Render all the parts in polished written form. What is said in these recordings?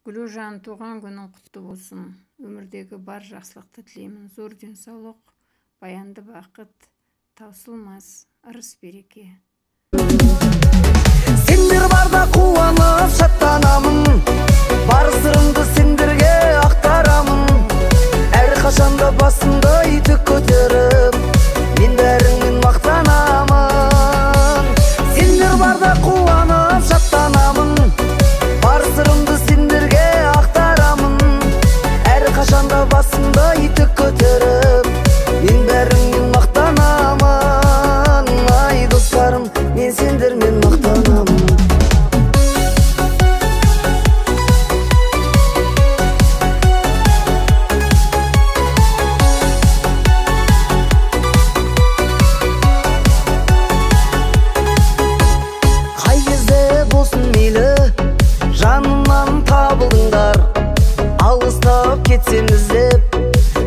Гүлужан, туған күнің құтты болсын. Өмірдегі бар жақсылықты тілеймін. Зор денсаулық, баянды бақыт, таусылмас ырыс береке. Сендер барда қуанып шаттанамын, бар сырымды сендерге ақтарамын. Әрқашанда басымды тік көтеріп, мен бәріңмен мақтанамын. Сендер барда қуанып шаттанамын, бар сырымды сендерге ақтарамын. Әрқашанда басымды тік көтеріп, мен бәріңмен мақтанамын. Ай достарым, мен сендермен мақтанамын. Қай кезде болсын мейлі, жанымнан табылдыңдар. Алыстап кетсем іздеп,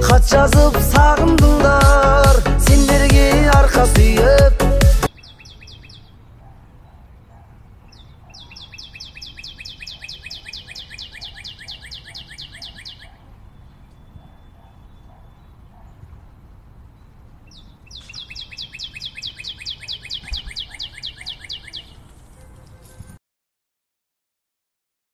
хат жазып сағындың